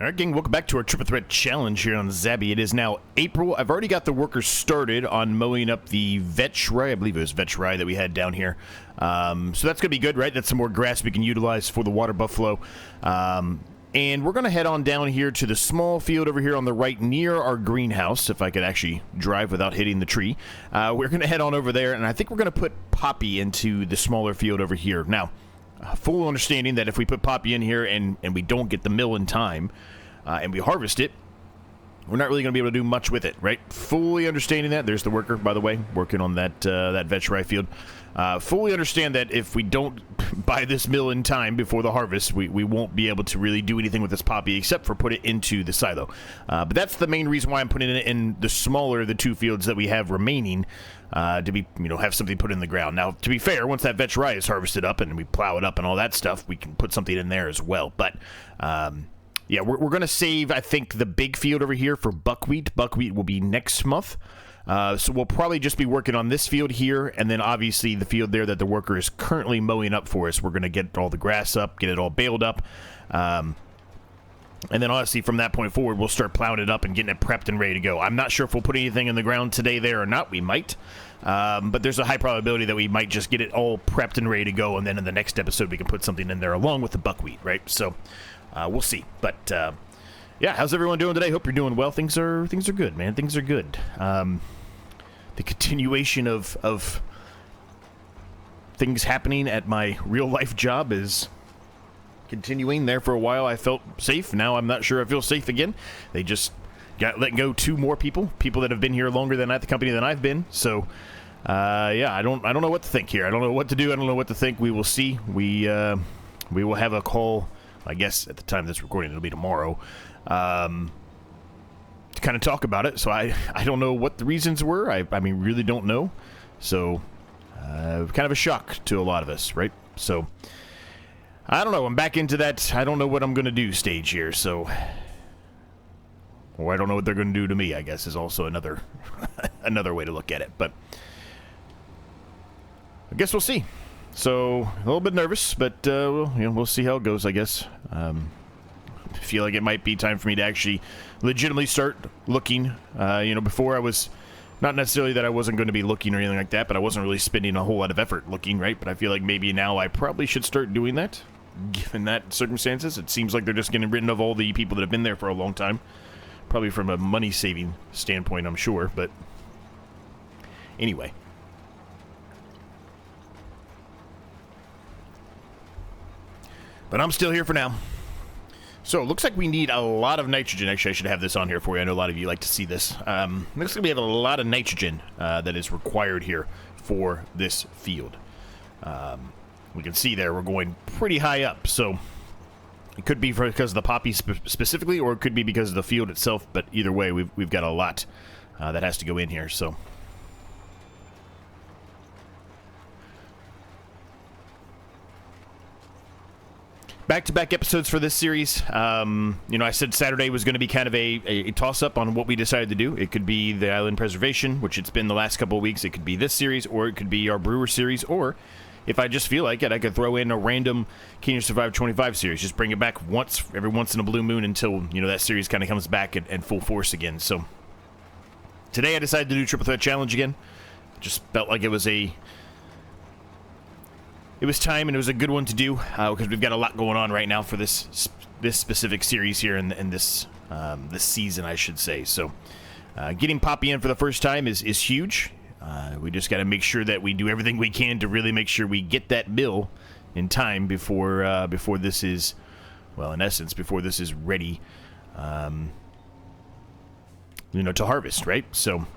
Alright, gang, welcome back to our Triple Threat Challenge here on Zabby. It is now April. I've already got the workers started on mowing up the vetch rye. I believe it was vetch rye that we had down here. So that's going to be good, right? That's some more grass we can utilize for the water buffalo. And we're going to head on down here to the small field over here on the right near our greenhouse, if I could actually drive without hitting the tree. We're going to head on over there, and I think we're going to put Poppy into the smaller field over here. Now, full understanding that if we put Poppy in here and we don't get the mill in time and we harvest it, we're not really going to be able to do much with it, right? Fully understanding that. There's the worker, by the way, working on that that vetch rye field. Fully understand that if we don't buy this mill in time before the harvest, we won't be able to really do anything with this Poppy except for put it into the silo. But that's the main reason why I'm putting it in the smaller of the two fields that we have remaining, to be, have something put in the ground. Now, to be fair, once that vetch rye is harvested up and we plow it up and all that stuff, we can put something in there as well. But yeah, we're going to save, I think, the big field over here for buckwheat. Buckwheat will be next month. So we'll probably just be working on this field here, and then obviously the field there that the worker is currently mowing up for us. We're going to get all the grass up, get it all baled up. And then honestly, from that point forward, we'll start plowing it up and getting it prepped and ready to go. I'm not sure if we'll put anything in the ground today there or not. We might. But there's a high probability that we might just get it all prepped and ready to go, and then in the next episode we can put something in there along with the buckwheat, right? So we'll see. But yeah, how's everyone doing today? Hope you're doing well. Things are good, man. Things are good. The continuation of things happening at my real-life job is continuing. There for a while I felt safe. Now I'm not sure I feel safe again. They just got let go two more people that have been here longer than at the company than I've been. So yeah, I don't know what to think here. I don't know what to do. I don't know what to think. We will see. We will have a call, I guess at the time of this recording it'll be tomorrow, to kind of talk about it. So I don't know what the reasons were. I mean, really don't know. So kind of a shock to a lot of us, right? So I don't know. I'm back into that I don't know what I'm going to do stage here. So, or I don't know what they're going to do to me, I guess, is also another another way to look at it. But I guess we'll see. So a little bit nervous, but we'll see how it goes, I guess. I feel like it might be time for me to actually legitimately start looking. Before I was, not necessarily that I wasn't going to be looking or anything like that, but I wasn't really spending a whole lot of effort looking, right? But I feel like maybe now I probably should start doing that, given that circumstances. It seems like they're just getting rid of all the people that have been there for a long time. Probably from a money-saving standpoint, I'm sure, but anyway. But I'm still here for now. So, it looks like we need a lot of nitrogen. Actually, I should have this on here for you. I know a lot of you like to see this. Looks like we have a lot of nitrogen that is required here for this field. We can see there we're going pretty high up. So, it could be because of the poppy specifically, or it could be because of the field itself. But either way, we've got a lot that has to go in here. So, back-to-back episodes for this series. I said Saturday was going to be kind of a toss-up on what we decided to do. It could be the island preservation, which it's been the last couple of weeks. It could be this series, or it could be our brewer series, or if I just feel like it, I could throw in a random Can You Survive 25 series. Just bring it back every once in a blue moon until, that series kind of comes back in full force again. So today I decided to do Triple Threat Challenge again. Just felt like it was time, and it was a good one to do, because we've got a lot going on right now for this specific series here in this season, I should say. So, getting Poppy in for the first time is huge. We just got to make sure that we do everything we can to really make sure we get that mill in time before this is, well, in essence, before this is ready, to harvest, right? So,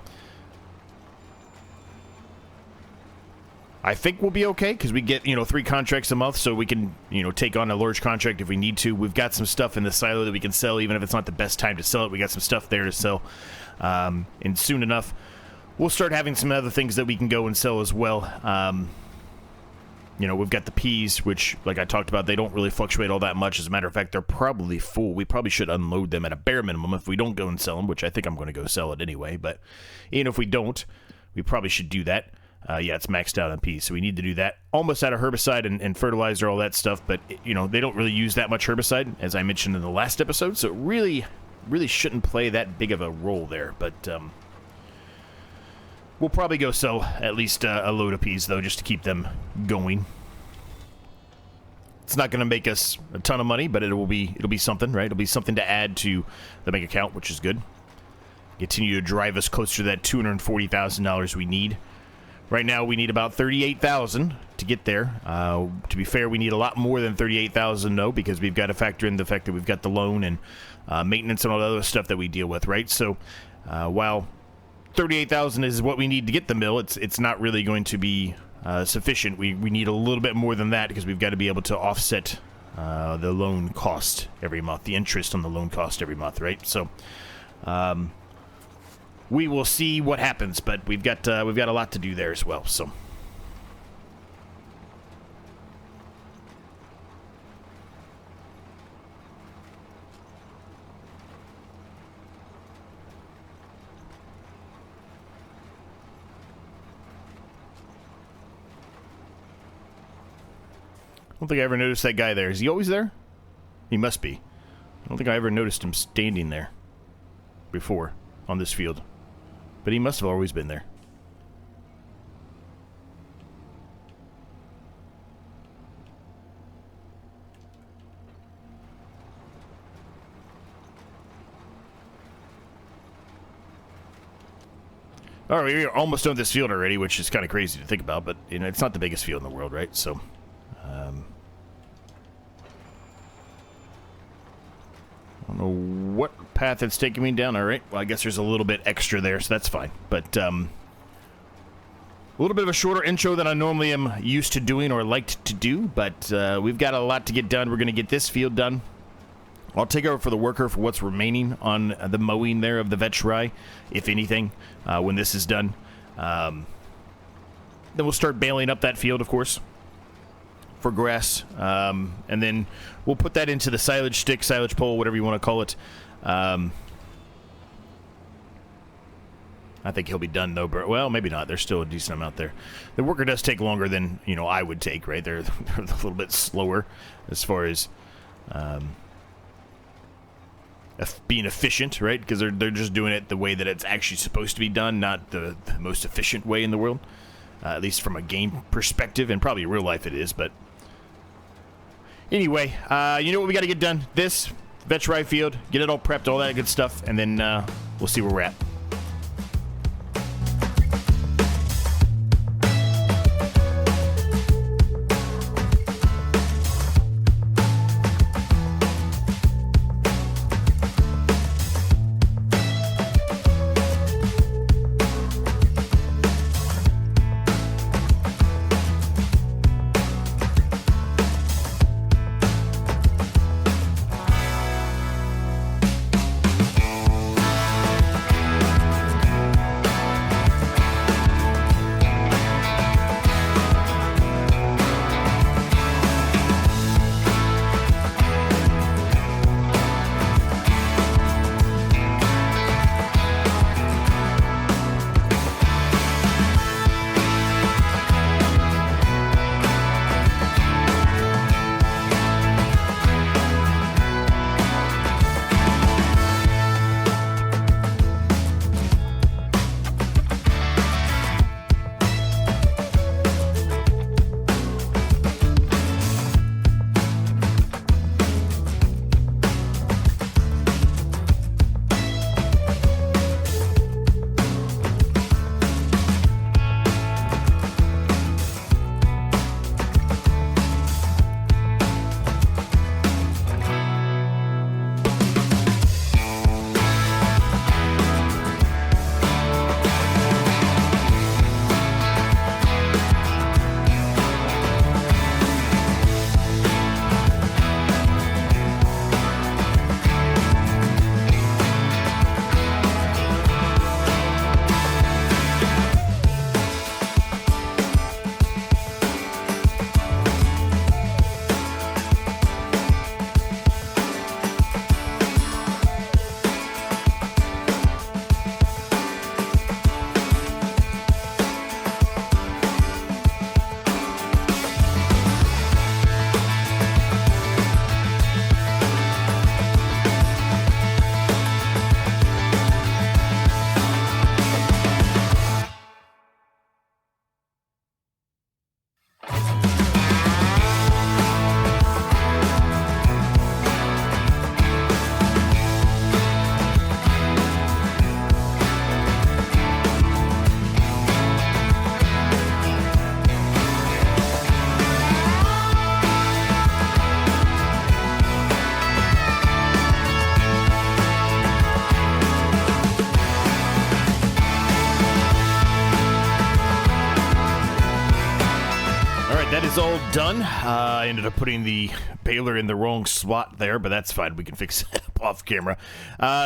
I think we'll be okay, because we get, 3 contracts a month, so we can, take on a large contract if we need to. We've got some stuff in the silo that we can sell, even if it's not the best time to sell it. We got some stuff there to sell. And soon enough, we'll start having some other things that we can go and sell as well. We've got the peas, which, like I talked about, they don't really fluctuate all that much. As a matter of fact, they're probably full. We probably should unload them at a bare minimum if we don't go and sell them, which I think I'm going to go sell it anyway. But even if we don't, we probably should do that. Yeah, it's maxed out on peas, so we need to do that. Almost out of herbicide and fertilizer, all that stuff, but, you know, they don't really use that much herbicide, as I mentioned in the last episode, so it really shouldn't play that big of a role there, but we'll probably go sell at least a load of peas, though, just to keep them going. It's not going to make us a ton of money, but it'll be something, right? It'll be something to add to the bank account, which is good. Continue to drive us closer to that $240,000 we need. Right now, we need about $38,000 to get there. To be fair, we need a lot more than $38,000, though, because we've got to factor in the fact that we've got the loan and maintenance and all the other stuff that we deal with, right? So, while $38,000 is what we need to get the mill, it's not really going to be sufficient. We need a little bit more than that because we've got to be able to offset the loan cost every month, the interest on the loan cost every month, right? So, we will see what happens, but we've got a lot to do there as well. So, I don't think I ever noticed that guy there. Is he always there? He must be. I don't think I ever noticed him standing there before on this field. But he must have always been there. All right, we're almost done with this field already, which is kind of crazy to think about, but you know, it's not the biggest field in the world, right? So, I don't know what path it's taking me down. All right, well, I guess there's a little bit extra there, so that's fine. But a little bit of a shorter intro than I normally am used to doing or liked to do, but we've got a lot to get done. We're going to get this field done. I'll take over for the worker for what's remaining on the mowing there of the vetch rye, if anything, when this is done. Then we'll start baling up that field, of course, for grass, and then we'll put that into the silage stick, silage pole, whatever you want to call it. I think he'll be done, though. Well, maybe not. There's still a decent amount there. The worker does take longer than, you know, I would take, right? They're a little bit slower as far as being efficient, right? Because they're just doing it the way that it's actually supposed to be done, not the most efficient way in the world. At least from a game perspective, and probably in real life it is, but anyway, you know what we got to get done? This vetch rye field, get it all prepped, all that good stuff, and then we'll see where we're at. done. I ended up putting the baler in the wrong slot there, but that's fine. We can fix it up off camera.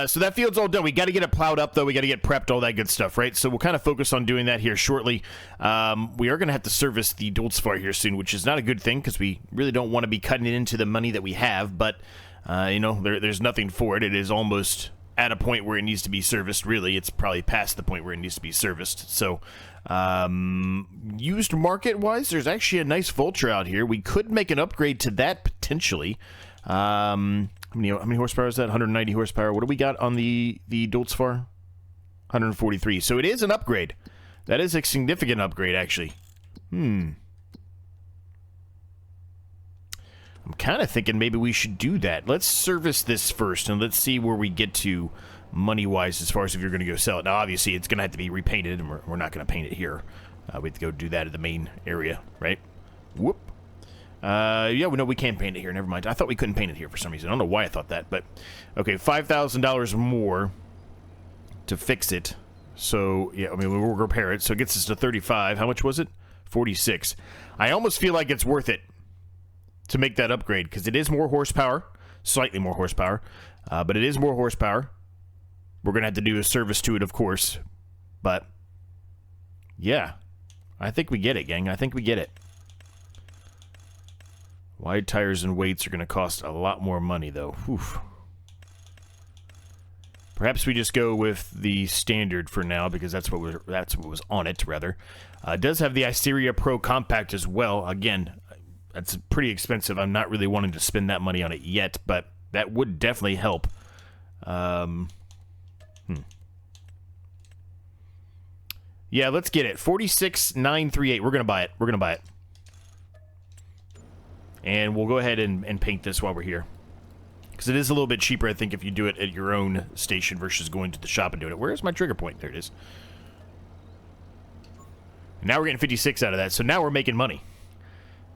So that field's all done. We got to get it plowed up, though. We got to get prepped, all that good stuff, right? So we'll kind of focus on doing that here shortly. We are going to have to service the Dolzfar here soon, which is not a good thing because we really don't want to be cutting it into the money that we have, but, you know, there's nothing for it. It is almost at a point where it needs to be serviced, really. It's probably past the point where it needs to be serviced. So, used market-wise, there's actually a nice Vulture out here. We could make an upgrade to that, potentially. How many horsepower is that? 190 horsepower. What do we got on the Dolzfar? 143. So it is an upgrade. That is a significant upgrade, actually. I'm kind of thinking maybe we should do that. Let's service this first, and let's see where we get to money-wise as far as if you're going to go sell it. Now, obviously, it's going to have to be repainted, and we're not going to paint it here. We have to go do that at the main area, right? Whoop. Yeah, we can paint it here. Never mind. I thought we couldn't paint it here for some reason. I don't know why I thought that, but okay, $5,000 more to fix it. So, yeah, I mean, we'll repair it. So it gets us to 35. How much was it? 46. I almost feel like it's worth it to make that upgrade, because it is more horsepower, slightly more horsepower, but it is more horsepower. We're going to have to do a service to it, of course, but yeah, I think we get it, gang. I think we get it. Wide tires and weights are going to cost a lot more money, though. Oof. Perhaps we just go with the standard for now, because that's what was on it, rather. It does have the Isteria Pro Compact as well. Again, that's pretty expensive. I'm not really wanting to spend that money on it yet, but that would definitely help. Yeah, let's get it. 46,938. We're going to buy it. We're going to buy it. And we'll go ahead and paint this while we're here. Because it is a little bit cheaper, I think, if you do it at your own station versus going to the shop and doing it. Where's my trigger point? There it is. Now we're getting 56 out of that, so now we're making money.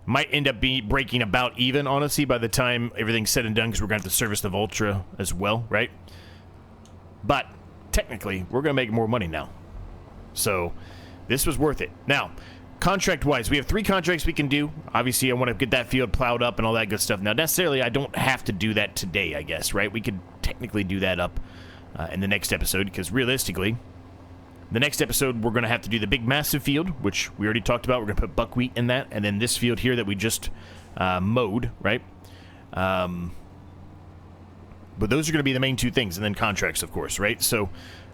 Might end up breaking about even, honestly, by the time everything's said and done, because we're going to have to service the Vulture as well, right? But, technically, we're going to make more money now. So, this was worth it. Now, contract-wise, we have 3 contracts we can do. Obviously, I want to get that field plowed up and all that good stuff. Now, necessarily, I don't have to do that today, I guess, right? We could technically do that up in the next episode, because realistically, the next episode, we're going to have to do the big, massive field, which we already talked about. We're going to put buckwheat in that, and then this field here that we just mowed, right? But those are going to be the main 2 things, and then contracts, of course, right? So,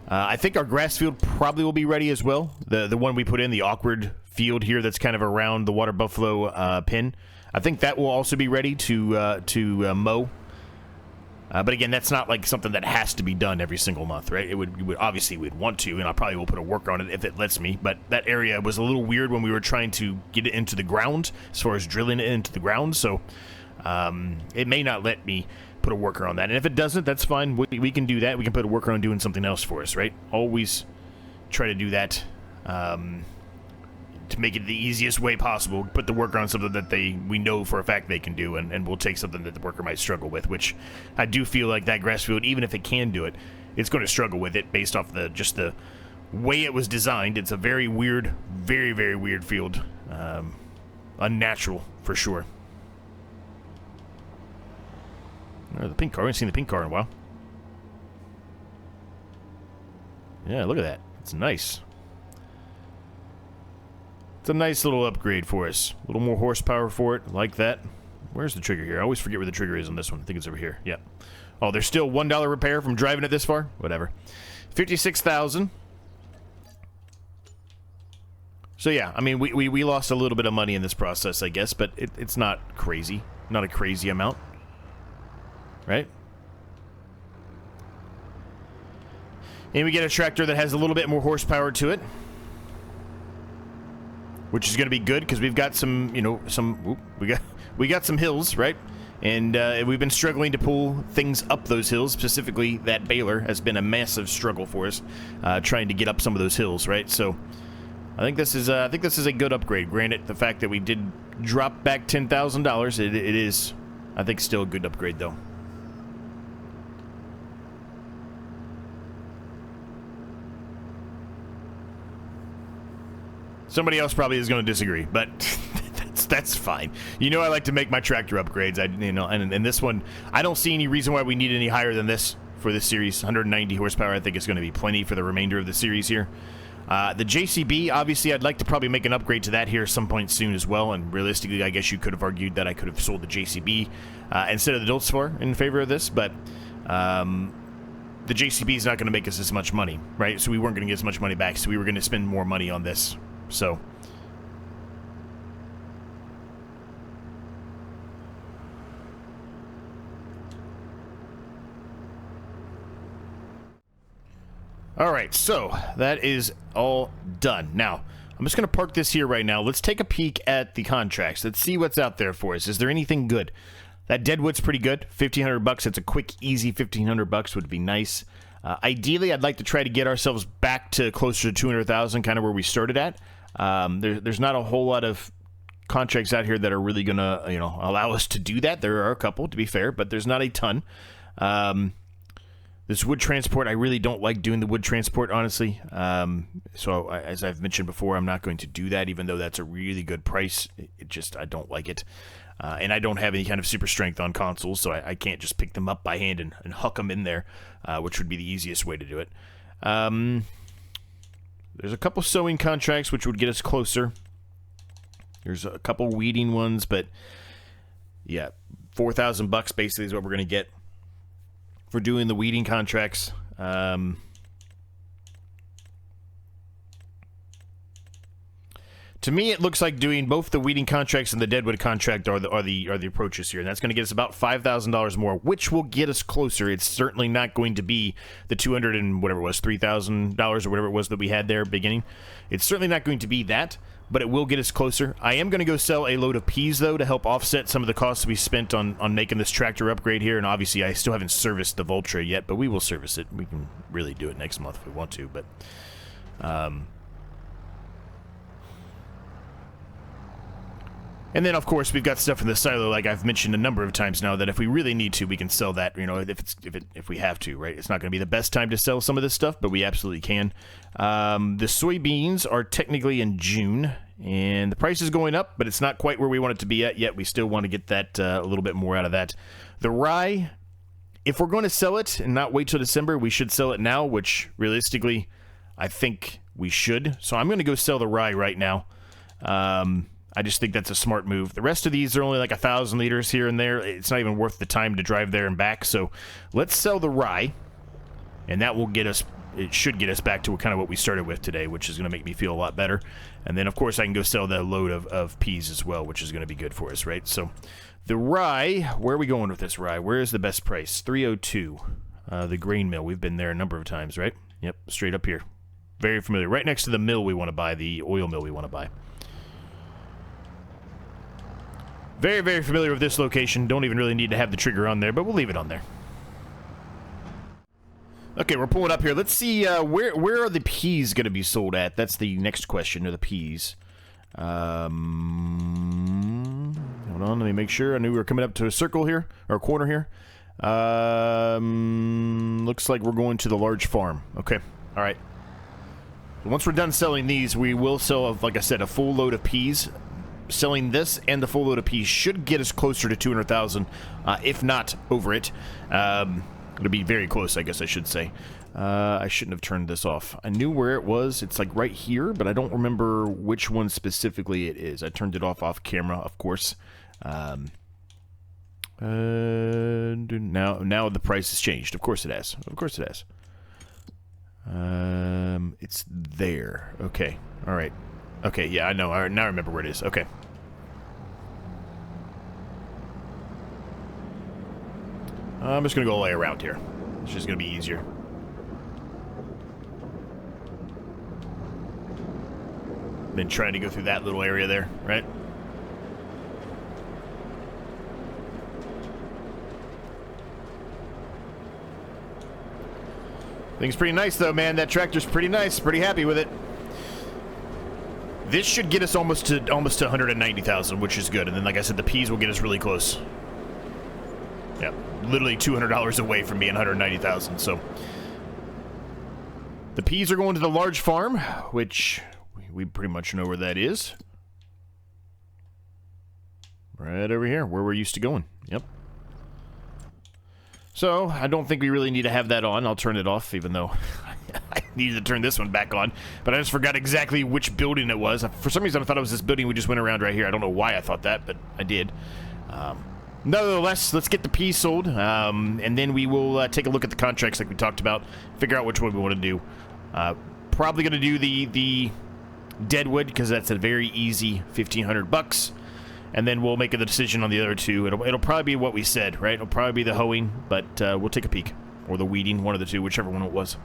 I think our grass field probably will be ready as well. The one we put in, the awkward field here that's kind of around the water buffalo pin. I think that will also be ready to mow. But again, that's not like something that has to be done every single month, right? You would obviously we'd want to, and I probably will put a worker on it if it lets me. But that area was a little weird when we were trying to get it into the ground, as far as drilling it into the ground. So it may not let me put a worker on that. And if it doesn't, that's fine. We can do that. We can put a worker on doing something else for us, right? Always try to do that to make it the easiest way possible. Put the worker on something that we know for a fact they can do, and we'll take something that the worker might struggle with, which I do feel like that grass field, even if it can do it, it's going to struggle with it based off just the way it was designed. It's a very weird, very, very weird field. Unnatural, for sure. The pink car. I haven't seen the pink car in a while. Yeah, look at that. It's nice. It's a nice little upgrade for us. A little more horsepower for it, like that. Where's the trigger here? I always forget where the trigger is on this one. I think it's over here. Yeah. Oh, there's still $1 repair from driving it this far? Whatever. 56,000. So yeah, I mean, we lost a little bit of money in this process, I guess, but it's not crazy. Not a crazy amount. Right? And we get a tractor that has a little bit more horsepower to it, which is going to be good because we've got some, we got some hills, right? And we've been struggling to pull things up those hills. Specifically, that baler has been a massive struggle for us, trying to get up some of those hills, right? So, I think this is a good upgrade. Granted, the fact that we did drop back $10,000, it is, I think, still a good upgrade, though. Somebody else probably is going to disagree, but that's fine. You know, I like to make my tractor upgrades. And this one, I don't see any reason why we need any higher than this for this series. 190 horsepower, I think, is going to be plenty for the remainder of the series here. The JCB, obviously, I'd like to probably make an upgrade to that here at some point soon as well. And realistically, I guess you could have argued that I could have sold the JCB instead of the Dulcifer in favor of this, but the JCB is not going to make us as much money, right? So we weren't going to get as much money back, so we were going to spend more money on this. So all right, so that is all done. Now, I'm just going to park this here right now. Let's take a peek at the contracts. Let's see what's out there for us. Is there anything good? That Deadwood's pretty good. 1,500 bucks. It's a quick, easy 1,500 bucks would be nice. Ideally, I'd like to try to get ourselves back to closer to 200,000, kind of where we started at. There's not a whole lot of contracts out here that are really going to, allow us to do that. There are a couple, to be fair, but there's not a ton. This wood transport, I really don't like doing the wood transport, honestly. So, as I've mentioned before, I'm not going to do that, even though that's a really good price. I don't like it. And I don't have any kind of super strength on consoles, so I can't just pick them up by hand and huck them in there, which would be the easiest way to do it. There's a couple sowing contracts, which would get us closer. There's a couple weeding ones, but yeah, 4,000 bucks basically is what we're going to get for doing the weeding contracts. To me, it looks like doing both the weeding contracts and the Deadwood contract are the approaches here, and that's going to get us about $5,000 more, which will get us closer. It's certainly not going to be the $200 and whatever it was, $3,000 or whatever it was that we had there beginning. It's certainly not going to be that, but it will get us closer. I am going to go sell a load of peas, though, to help offset some of the costs we spent on making this tractor upgrade here. And obviously, I still haven't serviced the Vulture yet, but we will service it. We can really do it next month if we want to, but and then, of course, we've got stuff in the silo, like I've mentioned a number of times now, that if we really need to, we can sell that, if we have to, right? It's not going to be the best time to sell some of this stuff, but we absolutely can. The soybeans are technically in June, and the price is going up, but it's not quite where we want it to be at yet. We still want to get that a little bit more out of that. The rye, if we're going to sell it and not wait till December, we should sell it now, which, realistically, I think we should. So I'm going to go sell the rye right now. I just think that's a smart move. The rest of these are only like 1,000 liters here and there. It's not even worth the time to drive there and back. So let's sell the rye, and that will get us, it should get us back to kind of what we started with today, which is going to make me feel a lot better. And then, of course, I can go sell that load of peas as well, which is going to be good for us, right? So the rye, where are we going with this rye? Where is the best price? 302. The grain mill. We've been there a number of times, right? Yep, straight up here. Very familiar. Right next to the mill we want to buy, the oil mill we want to buy. Very, very familiar with this location. Don't even really need to have the trigger on there, but we'll leave it on there. Okay, we're pulling up here. Let's see, where are the peas going to be sold at? That's the next question, are the peas. Hold on, let me make sure. I knew we were coming up to a circle here, or a corner here. Looks like we're going to the large farm. Okay, all right. Once we're done selling these, we will sell, like I said, a full load of peas. Selling this and the full load of peas should get us closer to 200,000, if not over it. It'll be very close, I guess I should say. I shouldn't have turned this off. I knew where it was. It's like right here, but I don't remember which one specifically it is. I turned it off camera, of course. Now the price has changed. Of course it has. Of course it has. It's there. Okay. All right. Okay, yeah, I know. Now I remember where it is. Okay. I'm just going to go all the way around here. It's just going to be easier. Been trying to go through that little area there, right? Thing's pretty nice, though, man. That tractor's pretty nice. Pretty happy with it. This should get us almost to 190,000, which is good. And then, like I said, the peas will get us really close. Yeah, literally $200 away from being 190,000. So the peas are going to the large farm, which we pretty much know where that is. Right over here, where we're used to going. Yep. So, I don't think we really need to have that on. I'll turn it off, even though I needed to turn this one back on. But I just forgot exactly which building it was. For some reason, I thought it was this building we just went around right here. I don't know why I thought that, but I did. Nevertheless, let's get the peas sold, and then we will take a look at the contracts like we talked about, figure out which one we want to do. Probably going to do the deadwood, because that's a very easy 1,500 bucks. And then we'll make a decision on the other two. It'll probably be what we said, right? It'll probably be the hoeing, but we'll take a peek. Or the weeding, one of the two, whichever one it was.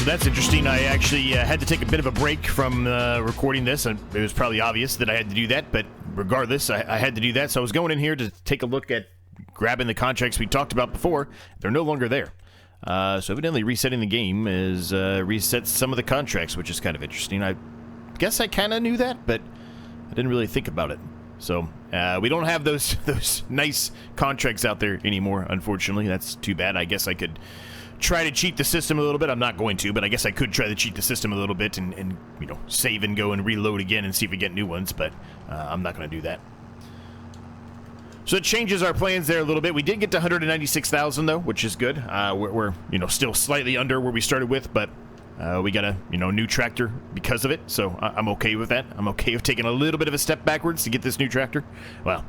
That's interesting. I actually had to take a bit of a break from recording this, and it was probably obvious that I had to do that, but regardless, I had to do that. So I was going in here to take a look at grabbing the contracts we talked about before. They're no longer there. So evidently resetting the game is resets some of the contracts, which is kind of interesting. I guess I kind of knew that, but I didn't really think about it. So we don't have those nice contracts out there anymore, unfortunately. That's too bad. I guess I could try to cheat the system a little bit. I'm not going to, but I guess I could try to cheat the system a little bit and you know, save and go and reload again and see if we get new ones, but I'm not going to do that. So it changes our plans there a little bit. We did get to 196,000 though, which is good. We're you know, still slightly under where we started with, but we got a new tractor because of it, so I'm okay with that. I'm okay with taking a little bit of a step backwards to get this new tractor. Well,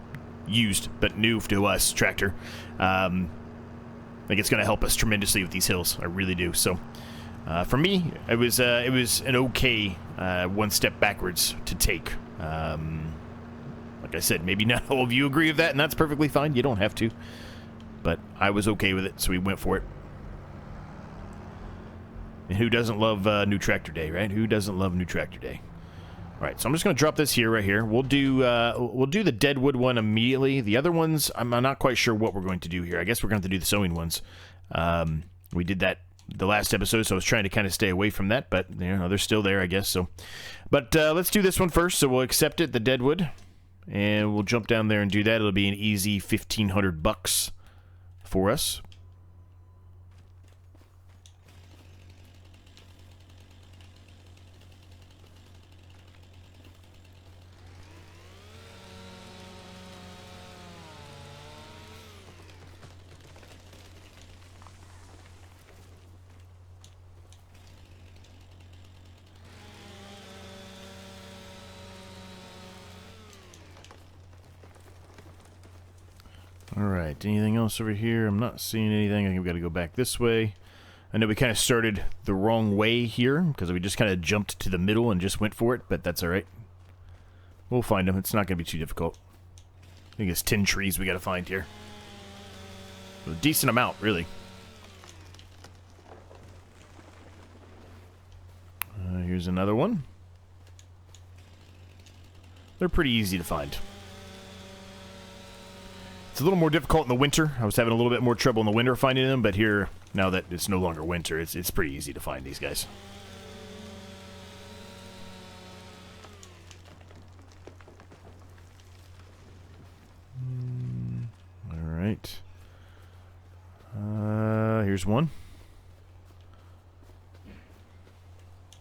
used but new to us tractor. I think it's going to help us tremendously with these hills. I really do. So, for me, it was an okay one step backwards to take. Like I said, maybe not all of you agree with that, and that's perfectly fine. You don't have to. But I was okay with it, so we went for it. And who doesn't love New Tractor Day, right? Who doesn't love New Tractor Day? All right, so I'm just going to drop this here, right here. We'll do the deadwood one immediately. The other ones, I'm not quite sure what we're going to do here. I guess we're going to do the sowing ones. We did that the last episode, so I was trying to kind of stay away from that, but you know, they're still there, I guess. So, but let's do this one first. So we'll accept it, the deadwood, and we'll jump down there and do that. It'll be an easy 1,500 bucks for us. Alright, anything else over here? I'm not seeing anything. I think we've got to go back this way. I know we kind of started the wrong way here, because we just kind of jumped to the middle and just went for it, but that's alright. We'll find them. It's not going to be too difficult. I think it's 10 trees we got to find here. A decent amount, really. Here's another one. They're pretty easy to find. It's a little more difficult in the winter. I was having a little bit more trouble in the winter finding them, but here, now that it's no longer winter, it's pretty easy to find these guys. Alright. Here's one.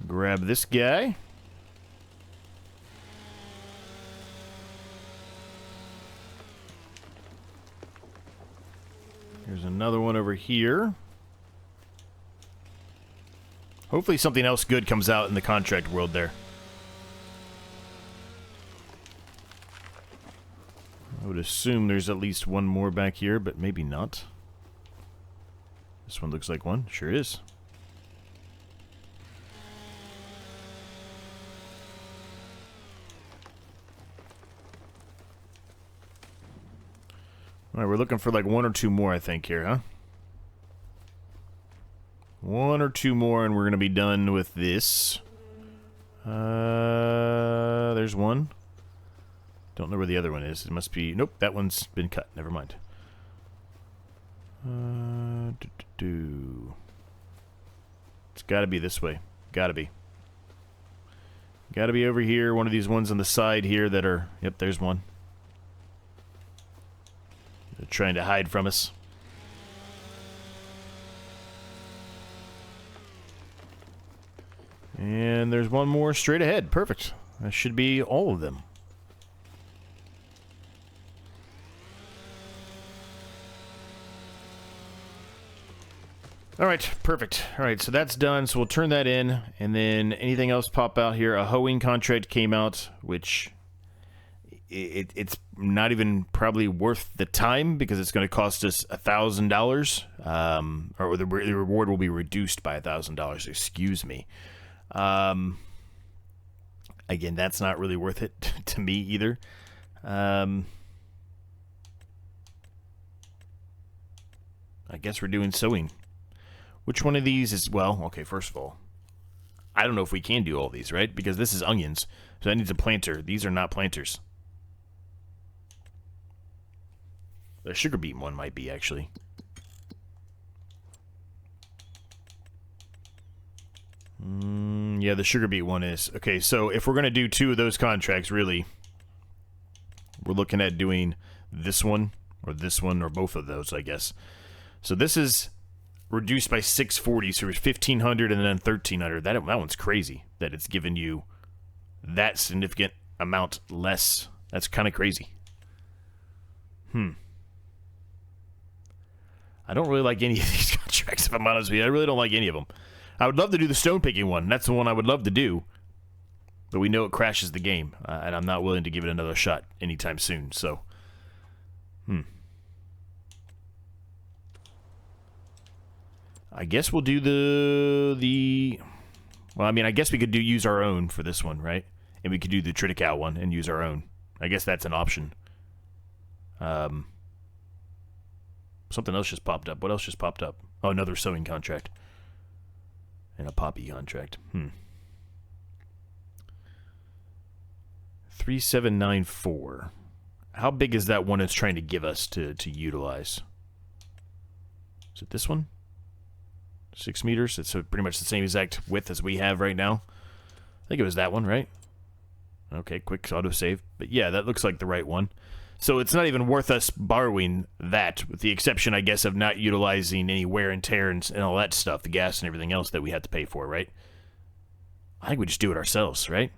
Grab this guy. There's another one over here. Hopefully something else good comes out in the contract world there. I would assume there's at least one more back here, but maybe not. This one looks like one. Sure is. Alright, we're looking for like one or two more, I think, here, huh? One or two more, and we're going to be done with this. There's one. Don't know where the other one is. It must be... Nope, that one's been cut. Never mind. It's got to be this way. Got to be. Got to be over here. One of these ones on the side here that are... Yep, there's one. They're trying to hide from us. And there's one more straight ahead. Perfect. That should be all of them. Alright, perfect. Alright, so that's done. So we'll turn that in. And then anything else pop out here? A hoeing contract came out, which it's not even probably worth the time because it's going to cost us $1,000. Or the reward will be reduced by $1,000. Excuse me. Again, that's not really worth it to me either. I guess we're doing sowing. Which one of these is, well, okay, first of all, I don't know if we can do all these, right? Because this is onions, so that needs a planter. These are not planters. The sugar beet one might be, actually. Yeah, the sugar beet one is. Okay, so if we're going to do two of those contracts, really, we're looking at doing this one, or both of those, I guess. So this is reduced by 640, so it's 1,500 and then 1,300. That one's crazy, that it's given you that significant amount less. That's kind of crazy. I don't really like any of these contracts, if I'm honest with you. I really don't like any of them. I would love to do the stone picking one. That's the one I would love to do. But we know it crashes the game, and I'm not willing to give it another shot anytime soon, so... I guess we'll do the... Well, I mean, I guess we could use our own for this one, right? And we could do the Triticale one and use our own. I guess that's an option. Something else just popped up. What else just popped up? Oh, another sowing contract. And a poppy contract. 3794. How big is that one it's trying to give us to utilize? Is it this one? 6 meters. It's pretty much the same exact width as we have right now. I think it was that one, right? Okay, quick autosave. But yeah, that looks like the right one. So it's not even worth us borrowing that, with the exception, I guess, of not utilizing any wear and tear and all that stuff, the gas and everything else that we had to pay for, right? I think we just do it ourselves, right?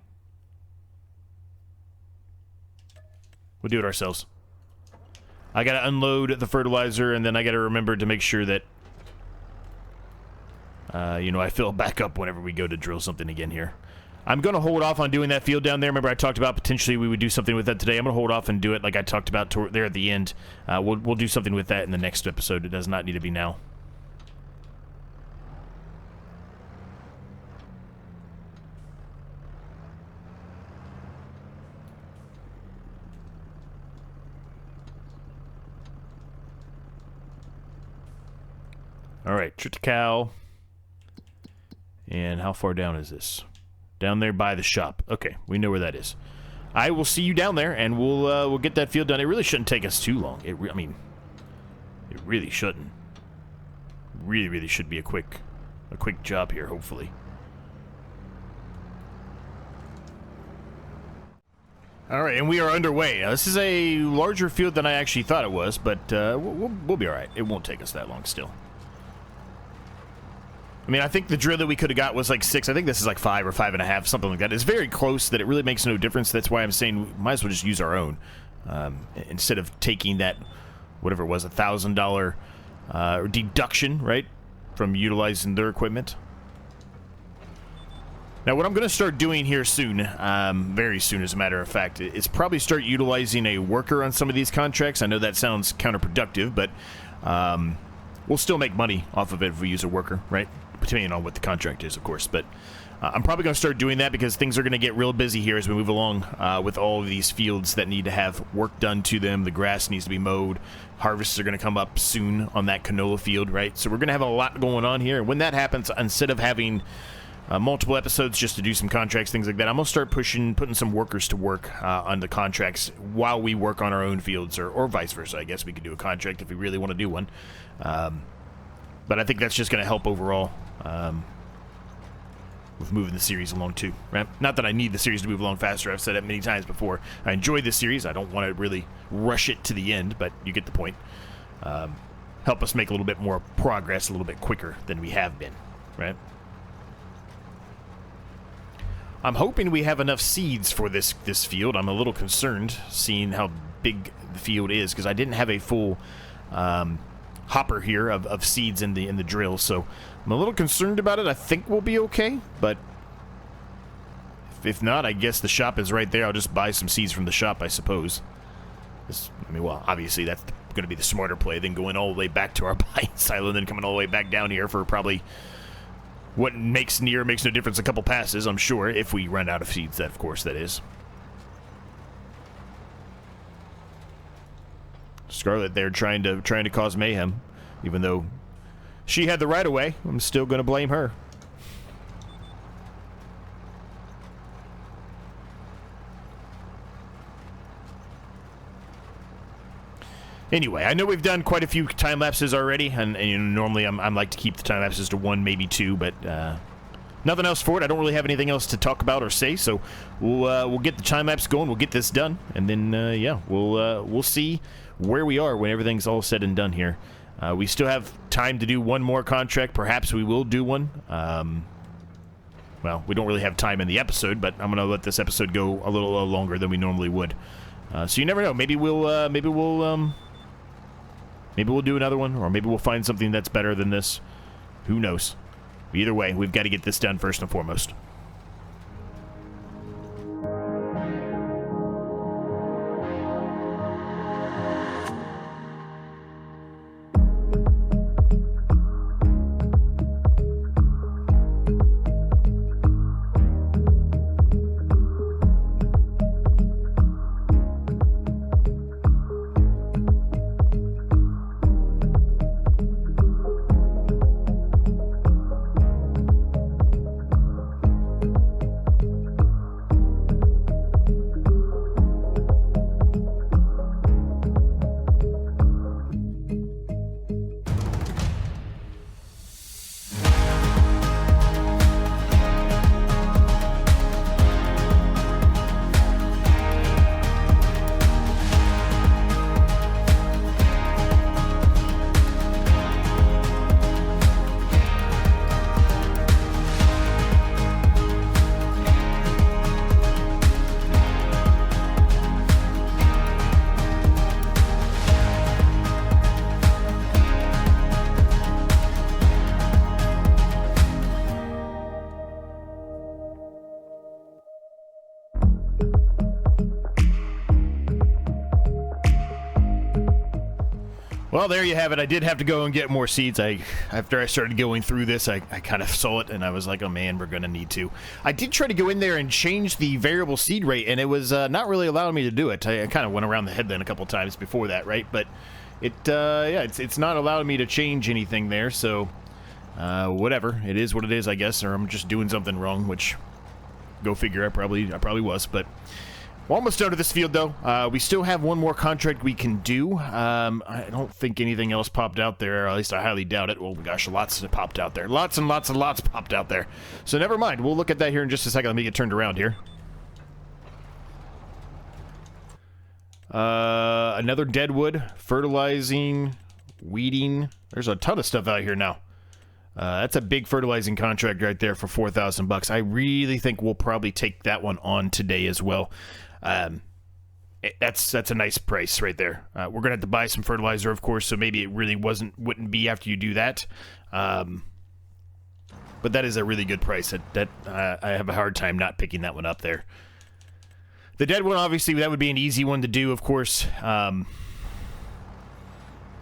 We'll do it ourselves. I gotta unload the fertilizer, and then I gotta remember to make sure that you know, I fill back up whenever we go to drill something again here. I'm going to hold off on doing that field down there. Remember I talked about potentially we would do something with that today. I'm going to hold off and do it like I talked about there at the end. We'll do something with that in the next episode. It does not need to be now. Alright, Triticale. And how far down is this? Down there by the shop. Okay, we know where that is. I will see you down there, and we'll get that field done. It really shouldn't take us too long. I mean, it really shouldn't. Really should be a quick job here, hopefully. All right, and we are underway. This is a larger field than I actually thought it was, but we'll be all right. It won't take us that long still. I mean, I think the drill that we could have got was like 6. I think this is like 5 or 5.5, something like that. It's very close that it really makes no difference. That's why I'm saying we might as well just use our own. Instead of taking that, whatever it was, $1,000 deduction, right, from utilizing their equipment. Now, what I'm going to start doing here soon, very soon as a matter of fact, is probably start utilizing a worker on some of these contracts. I know that sounds counterproductive, but we'll still make money off of it if we use a worker, right? depending on what the contract is, of course. But I'm probably going to start doing that because things are going to get real busy here as we move along with all of these fields that need to have work done to them. The grass needs to be mowed. Harvests are going to come up soon on that canola field, right? So we're going to have a lot going on here. And when that happens, instead of having multiple episodes just to do some contracts, things like that, I'm going to start putting some workers to work on the contracts while we work on our own fields, or vice versa. I guess we could do a contract if we really want to do one. But I think that's just going to help overall with moving the series along too, right? Not that I need the series to move along faster. I've said it many times before. I enjoy this series. I don't want to really rush it to the end, but you get the point. Help us make a little bit more progress a little bit quicker than we have been, right? I'm hoping we have enough seeds for this field. I'm a little concerned seeing how big the field is because I didn't have a full hopper here of seeds in the drill, so I'm a little concerned about it. I think we'll be okay, but if not, I guess the shop is right there. I'll just buy some seeds from the shop, I suppose. I mean, well, obviously that's going to be the smarter play than going all the way back to our buying silo and then coming all the way back down here for probably what makes no difference, a couple passes, I'm sure, if we run out of seeds, that of course that is. Scarlet there trying to cause mayhem, even though she had the right of way. I'm still going to blame her. Anyway, I know we've done quite a few time lapses already, and you know, normally I'm like to keep the time lapses to 1, maybe 2, but nothing else for it. I don't really have anything else to talk about or say, so we'll get the time lapse going. We'll get this done, and then yeah, we'll see where we are when everything's all said and done here. We still have time to do one more contract. Perhaps we will do one. Well, we don't really have time in the episode, but I'm gonna let this episode go a little longer than we normally would. So you never know. Maybe we'll do another one, or maybe we'll find something that's better than this. Who knows? Either way, we've got to get this done first and foremost. Well, there you have it. I did have to go and get more seeds. After I started going through this, I kind of saw it, and I was like, oh man, we're going to need to. I did try to go in there and change the variable seed rate, and it was not really allowing me to do it. I kind of went around the headland a couple times before that, right? But yeah, it's not allowing me to change anything there, so whatever. It is what it is, I guess, or I'm just doing something wrong, which, go figure, I probably was, but... We're almost done with this field, though. We still have one more contract we can do. I don't think anything else popped out there, or at least I highly doubt it. Oh, gosh, lots popped out there. Lots and lots and lots popped out there. So never mind. We'll look at that here in just a second. Let me get turned around here. Another deadwood, fertilizing, weeding. There's a ton of stuff out here now. That's a big fertilizing contract right there for $4,000. I really think we'll probably take that one on today as well. That's a nice price right there. We're gonna have to buy some fertilizer, of course, so maybe it really wouldn't be after you do that. But that is a really good price. I have a hard time not picking that one up there. The dead one, obviously, that would be an easy one to do, of course.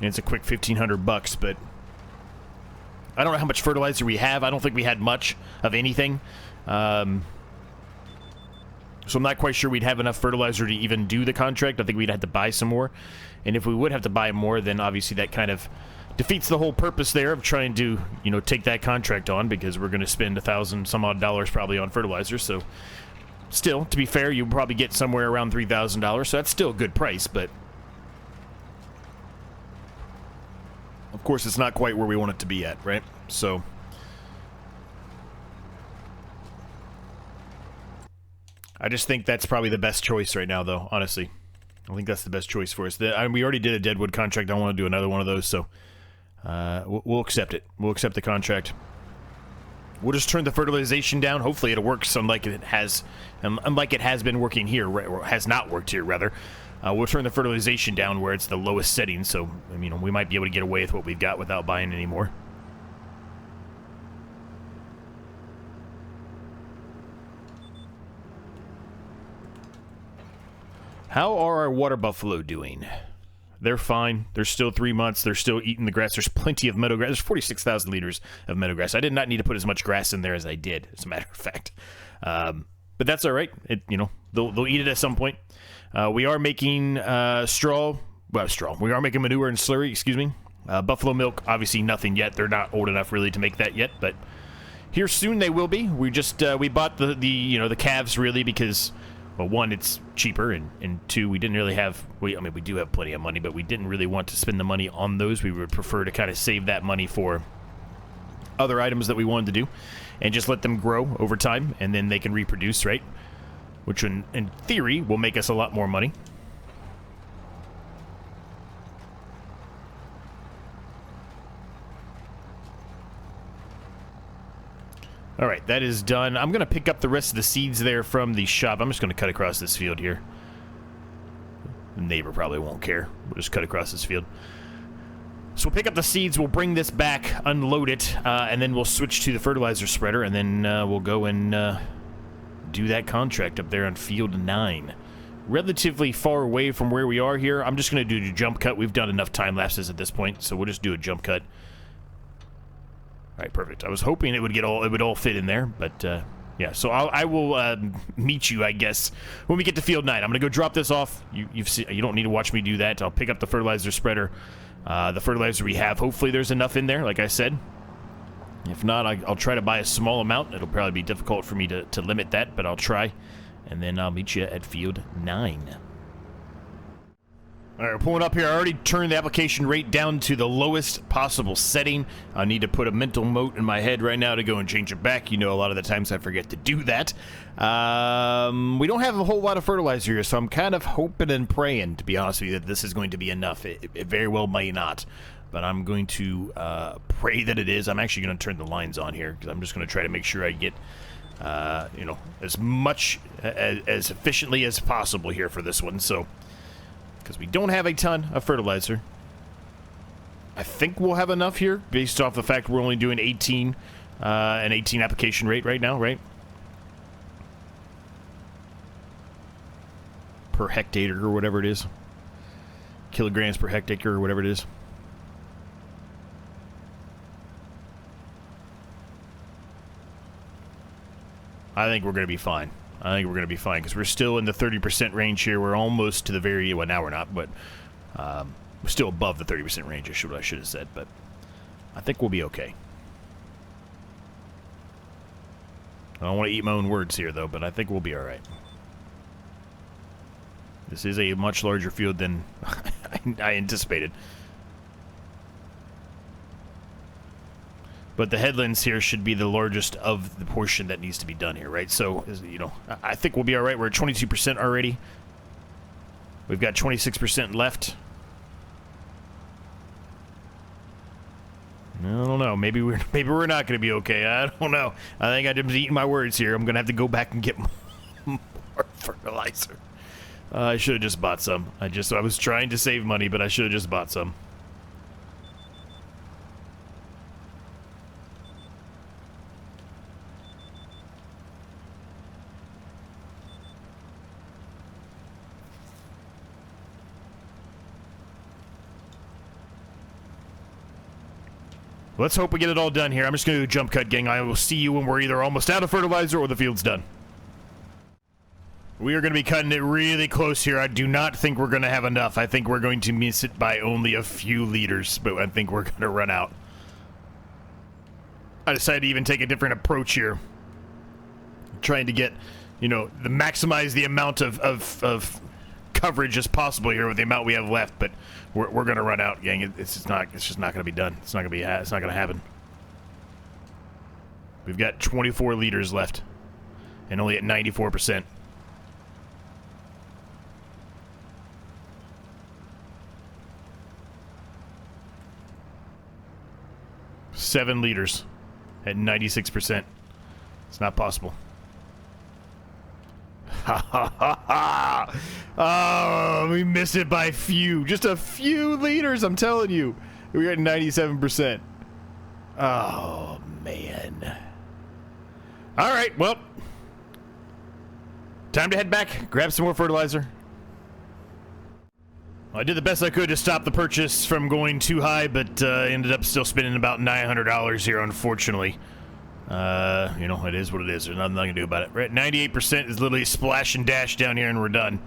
It's a quick $1,500, but I don't know how much fertilizer we have. I don't think we had much of anything. So I'm not quite sure we'd have enough fertilizer to even do the contract. I think we'd have to buy some more. And if we would have to buy more, then obviously that kind of defeats the whole purpose there of trying to, you know, take that contract on, because we're going to spend $1,000 some odd probably on fertilizer. So still, to be fair, you'll probably get somewhere around $3,000. So that's still a good price, but of course it's not quite where we want it to be at, right? So I just think that's probably the best choice right now, though, honestly. I think that's the best choice for us. We already did a deadwood contract. I don't want to do another one of those, so we'll accept it. We'll accept the contract. We'll just turn the fertilization down. Hopefully it works, unlike it has been working here, or has not worked here, rather. We'll turn the fertilization down where it's the lowest setting, so I mean, we might be able to get away with what we've got without buying any more. How are our water buffalo doing? They're fine. They're still 3 months. They're still eating the grass. There's plenty of meadow grass. There's 46,000 liters of meadow grass. I did not need to put as much grass in there as I did, as a matter of fact. But that's all right. You know, they'll eat it at some point. We are making straw. We are making manure and slurry, excuse me. Buffalo milk, obviously nothing yet. They're not old enough really to make that yet, but here soon they will be. We just we bought the calves really because, well, one, it's cheaper, and two, we didn't really have, I mean, we do have plenty of money, but we didn't really want to spend the money on those. We would prefer to kind of save that money for other items that we wanted to do and just let them grow over time, and then they can reproduce, right? Which in theory will make us a lot more money. All right, that is done. I'm going to pick up the rest of the seeds there from the shop. I'm just going to cut across this field here. The neighbor probably won't care. We'll just cut across this field. So we'll pick up the seeds, we'll bring this back, unload it, and then we'll switch to the fertilizer spreader, and then we'll go and do that contract up there on field 9. Relatively far away from where we are here. I'm just going to do a jump cut. We've done enough time lapses at this point, so we'll just do a jump cut. All right, perfect. I was hoping it would all fit in there, but yeah. So I will meet you, I guess, when we get to field 9. I'm gonna go drop this off. You don't need to watch me do that. I'll pick up the fertilizer spreader, the fertilizer we have. Hopefully, there's enough in there, like I said. If not, I'll try to buy a small amount. It'll probably be difficult for me to limit that, but I'll try, and then I'll meet you at field 9. All right, we're pulling up here. I already turned the application rate down to the lowest possible setting. I need to put a mental note in my head right now to go and change it back. You know, a lot of the times I forget to do that. We don't have a whole lot of fertilizer here, so I'm kind of hoping and praying, to be honest with you, that this is going to be enough. It very well may not, but I'm going to pray that it is. I'm actually going to turn the lines on here, because I'm just going to try to make sure I get you know, as much, as efficiently as possible here for this one, so... because we don't have a ton of fertilizer. I think we'll have enough here, based off the fact we're only doing 18, an 18 application rate right now, right? Per hectare, or whatever it is. Kilograms per hectare, or whatever it is. I think we're going to be fine. I think we're going to be fine, because we're still in the 30% range here. We're almost to the very... well, now we're not, but we're still above the 30% range, is what I should have said, but I think we'll be okay. I don't want to eat my own words here, though, but I think we'll be all right. This is a much larger field than I anticipated. But the headlands here should be the largest of the portion that needs to be done here, right? So, you know, I think we'll be all right. We're at 22% already. We've got 26% left. I don't know. Maybe we're not going to be okay. I don't know. I think I'm eating my words here. I'm going to have to go back and get more fertilizer. I should have just bought some. I was trying to save money, but I should have just bought some. Let's hope we get it all done here. I'm just going to do a jump cut, gang. I will see you when we're either almost out of fertilizer or the field's done. We are going to be cutting it really close here. I do not think we're going to have enough. I think we're going to miss it by only a few liters, but I think we're going to run out. I decided to even take a different approach here. Trying to get, you know, maximize the amount of coverage as possible here with the amount we have left, but we're going to run out, gang. It's just not going to be done. It's not going to happen. We've got 24 liters left and only at 94%. Seven liters at 96%. It's not possible. Ha ha ha ha! Oh, we missed it by just a few liters, I'm telling you. We're at 97%. Oh, man. All right, well. Time to head back, grab some more fertilizer. I did the best I could to stop the purchase from going too high, but ended up still spending about $900 here, unfortunately. You know, it is what it is. There's nothing I can do about it. We're at 98% is literally splash and dash down here, and we're done.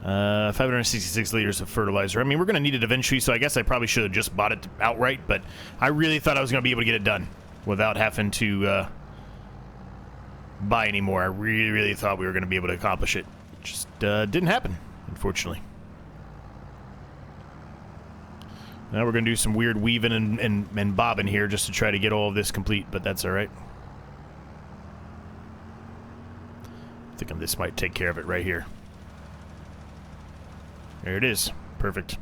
566 liters of fertilizer. I mean, we're going to need it eventually, so I guess I probably should have just bought it outright, but I really thought I was going to be able to get it done without having to buy any more. I really, really thought we were going to be able to accomplish it. Just didn't happen, unfortunately. Now we're going to do some weird weaving and bobbing here just to try to get all of this complete, but that's all right. I think this might take care of it right here. There it is. Perfect.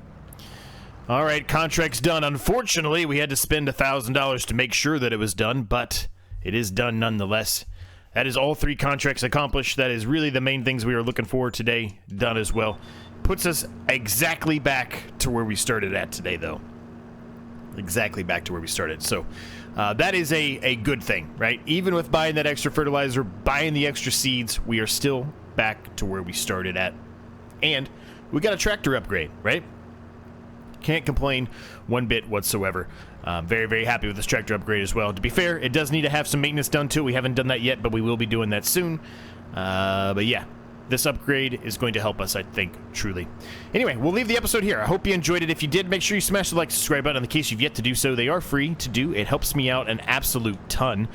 All right, contract's done. Unfortunately, we had to spend $1,000 to make sure that it was done, but it is done nonetheless. That is all 3 contracts accomplished. That is really the main things we were looking for today, done as well. Puts us exactly back to where we started at today, though. Exactly back to where we started. So that is a good thing, right? Even with buying that extra fertilizer, buying the extra seeds, we are still back to where we started at. And we got a tractor upgrade, right? Can't complain one bit whatsoever. Very, very happy with this tractor upgrade as well. To be fair, it does need to have some maintenance done too. We haven't done that yet, but we will be doing that soon. But yeah. This upgrade is going to help us, I think, truly. Anyway, we'll leave the episode here. I hope you enjoyed it. If you did, make sure you smash the like, subscribe button in the case you've yet to do so. They are free to do. It helps me out an absolute ton.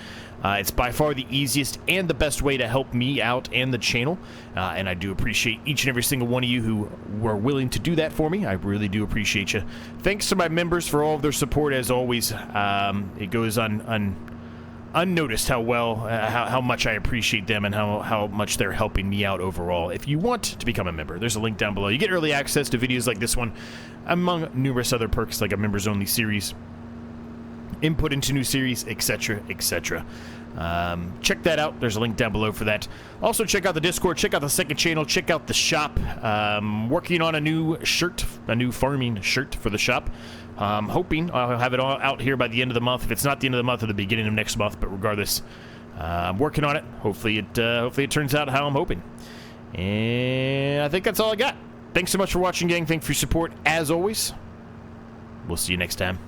It's by far the easiest and the best way to help me out and the channel. And I do appreciate each and every single one of you who were willing to do that for me. I really do appreciate you. Thanks to my members for all of their support, as always. It goes unnoticed how much I appreciate them and how much they're helping me out overall. If you want to become a member, there's a link down below. You get early access to videos like this one, among numerous other perks like a members only series, input into new series, etc., etc. Check that out. There's a link down below for that. Also, check out the Discord, check out the second channel, check out the shop. Working on a new shirt, a new farming shirt for the shop. Hoping I'll have it all out here by the end of the month. If it's not the end of the month, or the beginning of next month, but regardless, I'm working on it. Hopefully it turns out how I'm hoping. And I think that's all I got. Thanks so much for watching, gang. Thanks for your support, as always. We'll see you next time.